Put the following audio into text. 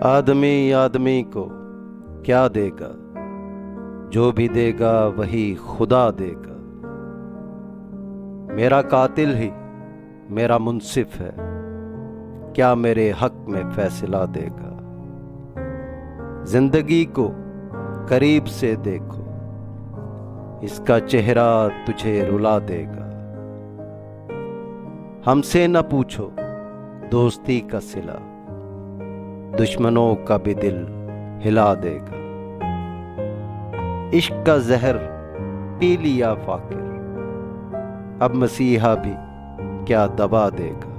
آدمی آدمی کو کیا دے گا، جو بھی دے گا وہی خدا دے گا۔ میرا قاتل ہی میرا منصف ہے، کیا میرے حق میں فیصلہ دے گا۔ زندگی کو قریب سے دیکھو، اس کا چہرہ تجھے رلا دے گا۔ ہم سے نہ پوچھو دوستی کا صلہ، دشمنوں کا بھی دل ہلا دے گا۔ عشق کا زہر پی لیا فاقر، اب مسیحا بھی کیا دوا دے گا۔